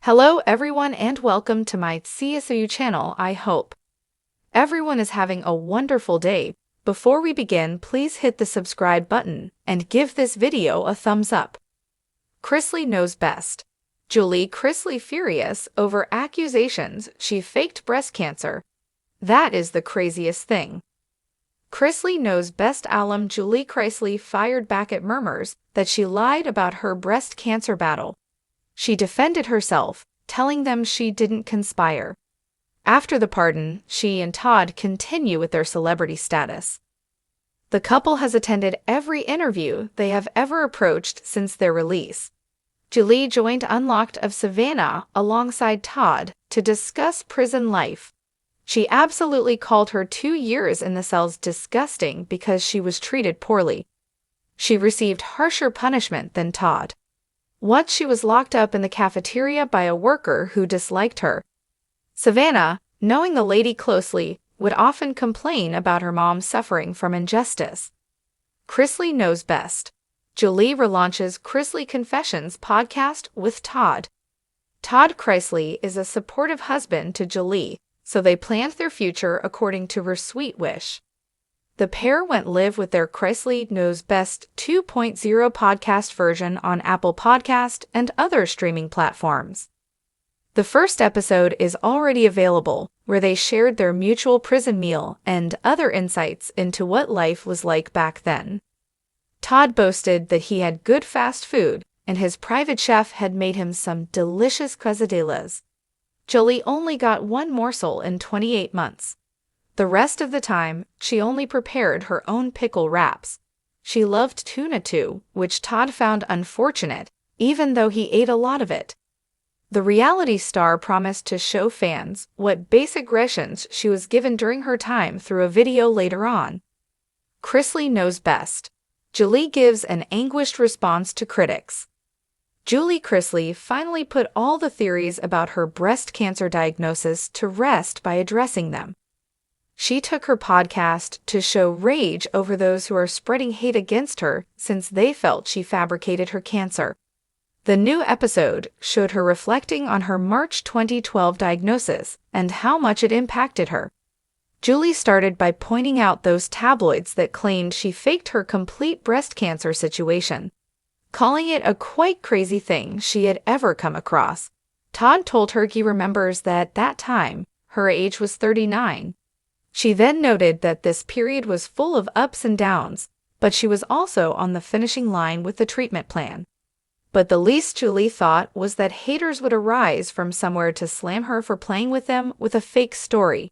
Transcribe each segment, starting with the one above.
Hello everyone and welcome to my CSU channel. I hope everyone is having a wonderful day. Before we begin, please hit the subscribe button and give this video a thumbs up. Chrisley knows best. Chrisley furious over accusations she faked breast cancer. That is the craziest thing. Chrisley knows best alum Chrisley fired back at murmurs that she lied about her breast cancer battle. She defended herself, telling them she didn't conspire. After the pardon, she and Todd continue with their celebrity status. The couple has attended every interview they have ever approached since their release. Julie joined Unlocked of Savannah alongside Todd to discuss prison life. She absolutely called her 2 years in the cells disgusting because she was treated poorly. She received harsher punishment than Todd. Once she was locked up in the cafeteria by a worker who disliked her. Savannah, knowing the lady closely, would often complain about her mom suffering from injustice. Chrisley knows best. Julie relaunches Chrisley Confessions podcast with Todd. Todd Chrisley is a supportive husband to Julie, so they planned their future according to her sweet wish. The pair went live with their Chrisley Knows Best 2.0 podcast version on Apple Podcast and other streaming platforms. The first episode is already available, where they shared their mutual prison meal and other insights into what life was like back then. Todd boasted that he had good fast food, and his private chef had made him some delicious quesadillas. Julie only got one morsel in 28 months. The rest of the time, she only prepared her own pickle wraps. She loved tuna too, which Todd found unfortunate, even though he ate a lot of it. The reality star promised to show fans what basic rations she was given during her time through a video later on. Chrisley knows best. Julie gives an anguished response to critics. Chrisley finally put all the theories about her breast cancer diagnosis to rest by addressing them. She took her podcast to show rage over those who are spreading hate against her since they felt she fabricated her cancer. The new episode showed her reflecting on her March 2012 diagnosis and how much it impacted her. Julie started by pointing out those tabloids that claimed she faked her complete breast cancer situation, calling it a quite crazy thing she had ever come across. Todd told her he remembers that at that time, her age was 39. She then noted that this period was full of ups and downs, but she was also on the finishing line with the treatment plan. But the least Julie thought was that haters would arise from somewhere to slam her for playing with them with a fake story.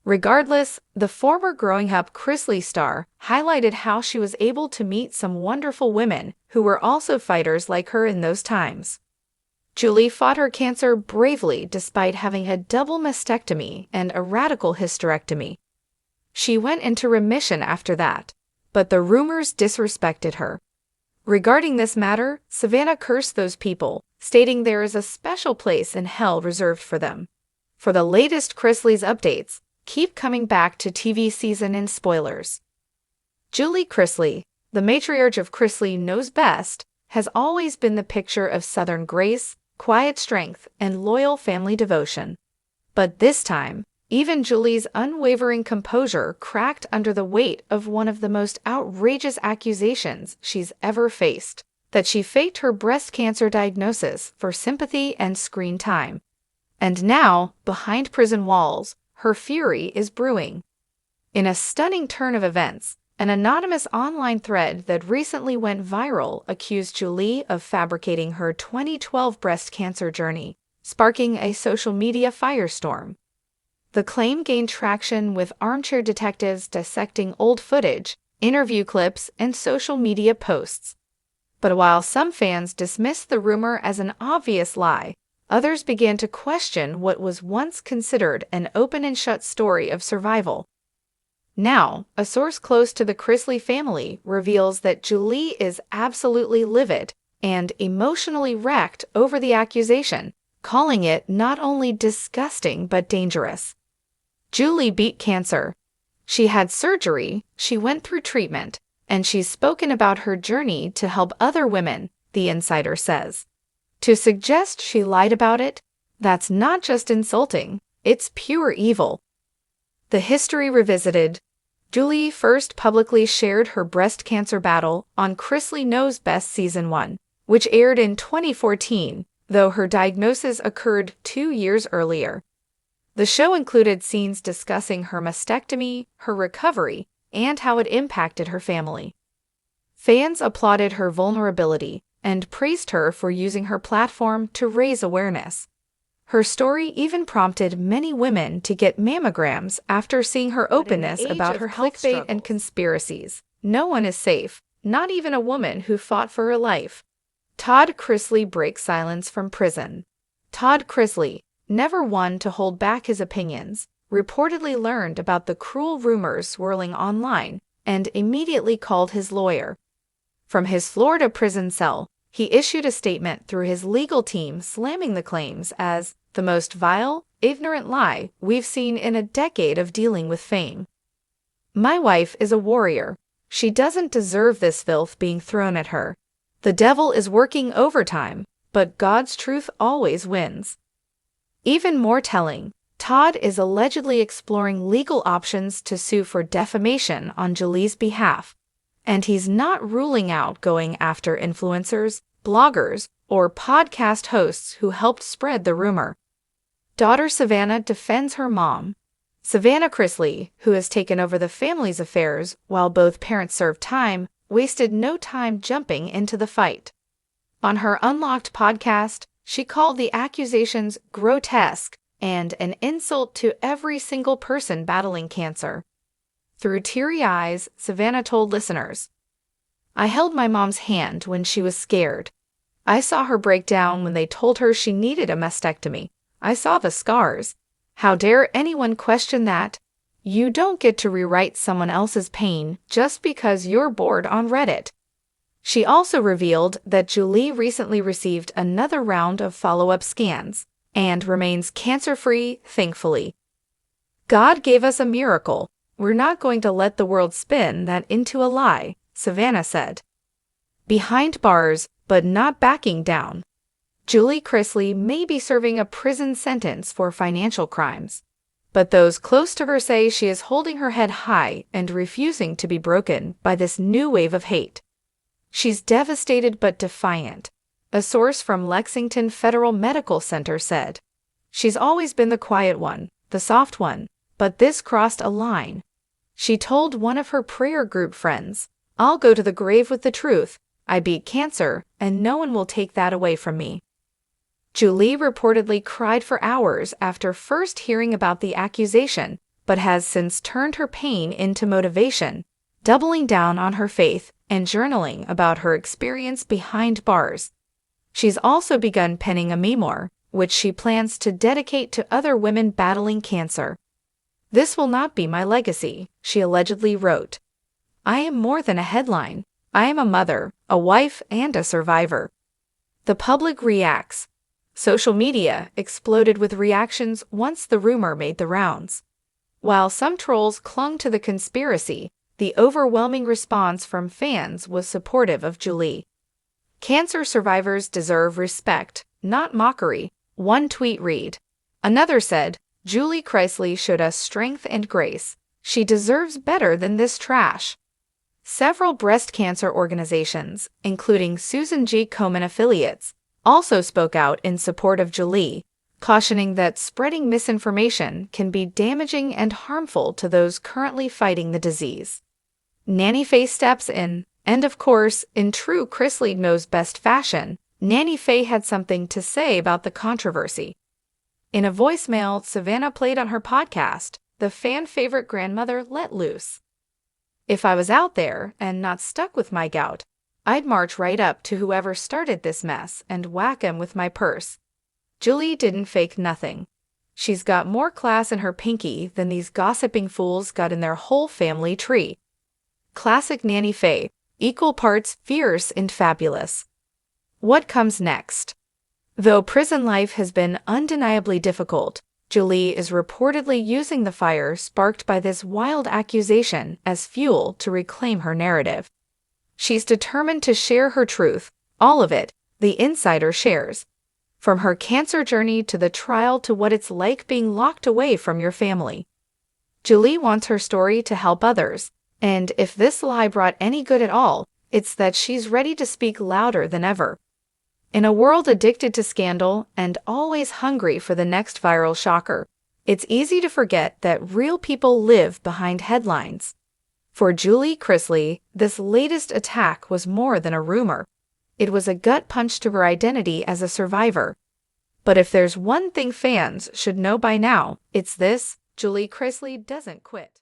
Regardless, the former Growing Up Chrisley star highlighted how she was able to meet some wonderful women who were also fighters like her in those times. Julie fought her cancer bravely despite having a double mastectomy and a radical hysterectomy. She went into remission after that, but the rumors disrespected her. Regarding this matter, Savannah cursed those people, stating there is a special place in hell reserved for them. For the latest Chrisley's updates, keep coming back to TV season and spoilers. Chrisley, the matriarch of Chrisley Knows Best, has always been the picture of Southern grace, quiet strength, and loyal family devotion. But this time, even Julie's unwavering composure cracked under the weight of one of the most outrageous accusations she's ever faced, that she faked her breast cancer diagnosis for sympathy and screen time. And now, behind prison walls, her fury is brewing. In a stunning turn of events, an anonymous online thread that recently went viral accused Julie of fabricating her 2012 breast cancer journey, sparking a social media firestorm. The claim gained traction with armchair detectives dissecting old footage, interview clips, and social media posts. But while some fans dismissed the rumor as an obvious lie, others began to question what was once considered an open and shut story of survival. Now, a source close to the Chrisley family reveals that Julie is absolutely livid and emotionally wrecked over the accusation, calling it not only disgusting but dangerous. Julie beat cancer. She had surgery, she went through treatment, and she's spoken about her journey to help other women, the insider says. To suggest she lied about it, that's not just insulting, it's pure evil. The History Revisited. Julie first publicly shared her breast cancer battle on Chrisley Knows Best Season 1, which aired in 2014, though her diagnosis occurred 2 years earlier. The show included scenes discussing her mastectomy, her recovery, and how it impacted her family. Fans applauded her vulnerability and praised her for using her platform to raise awareness. Her story even prompted many women to get mammograms after seeing her openness about her health struggles and conspiracies. No one is safe, not even a woman who fought for her life. Todd Chrisley breaks silence from prison. Todd Chrisley, never one to hold back his opinions, reportedly learned about the cruel rumors swirling online and immediately called his lawyer. From his Florida prison cell, he issued a statement through his legal team slamming the claims as the most vile, ignorant lie we've seen in a decade of dealing with fame. My wife is a warrior. She doesn't deserve this filth being thrown at her. The devil is working overtime, but God's truth always wins. Even more telling, Todd is allegedly exploring legal options to sue for defamation on Julie's behalf. And he's not ruling out going after influencers, bloggers, or podcast hosts who helped spread the rumor. Daughter Savannah defends her mom. Savannah Chrisley, who has taken over the family's affairs while both parents served time, wasted no time jumping into the fight. On her Unlocked podcast, she called the accusations grotesque and an insult to every single person battling cancer. Through teary eyes, Savannah told listeners, "I held my mom's hand when she was scared. I saw her break down when they told her she needed a mastectomy. I saw the scars. How dare anyone question that? You don't get to rewrite someone else's pain just because you're bored on Reddit." She also revealed that Julie recently received another round of follow-up scans and remains cancer-free, thankfully. God gave us a miracle. We're not going to let the world spin that into a lie, Savannah said. Behind bars, but not backing down. Julie Chrisley may be serving a prison sentence for financial crimes, but those close to her say she is holding her head high and refusing to be broken by this new wave of hate. She's devastated but defiant, a source from Lexington Federal Medical Center said. She's always been the quiet one, the soft one, but this crossed a line. She told one of her prayer group friends, "I'll go to the grave with the truth. I beat cancer, and no one will take that away from me." Julie reportedly cried for hours after first hearing about the accusation, but has since turned her pain into motivation, doubling down on her faith and journaling about her experience behind bars. She's also begun penning a memoir, which she plans to dedicate to other women battling cancer. "This will not be my legacy," she allegedly wrote. "I am more than a headline. I am a mother, a wife, and a survivor." The public reacts. Social media exploded with reactions once the rumor made the rounds. While some trolls clung to the conspiracy, the overwhelming response from fans was supportive of Julie. "Cancer survivors deserve respect, not mockery," one tweet read. Another said, "Julie Chrisley showed us strength and grace. She deserves better than this trash." Several breast cancer organizations, including Susan G. Komen affiliates, also spoke out in support of Julie, cautioning that spreading misinformation can be damaging and harmful to those currently fighting the disease. Nanny Faye steps in, and of course, in true Chrisley Knows Best fashion, Nanny Faye had something to say about the controversy. In a voicemail Savannah played on her podcast, the fan-favorite grandmother let loose. "If I was out there and not stuck with my gout, I'd march right up to whoever started this mess and whack him with my purse." Julie didn't fake nothing. She's got more class in her pinky than these gossiping fools got in their whole family tree. Classic Nanny Faye, equal parts fierce and fabulous. What comes next? Though prison life has been undeniably difficult, Julie is reportedly using the fire sparked by this wild accusation as fuel to reclaim her narrative. She's determined to share her truth, all of it, the insider shares, From her cancer journey to the trial to what it's like being locked away from your family. Julie wants her story to help others, and if this lie brought any good at all, it's that she's ready to speak louder than ever. In a world addicted to scandal and always hungry for the next viral shocker, it's easy to forget that real people live behind headlines. For Julie Chrisley, this latest attack was more than a rumor. It was a gut punch to her identity as a survivor. But if there's one thing fans should know by now, it's this: Julie Chrisley doesn't quit.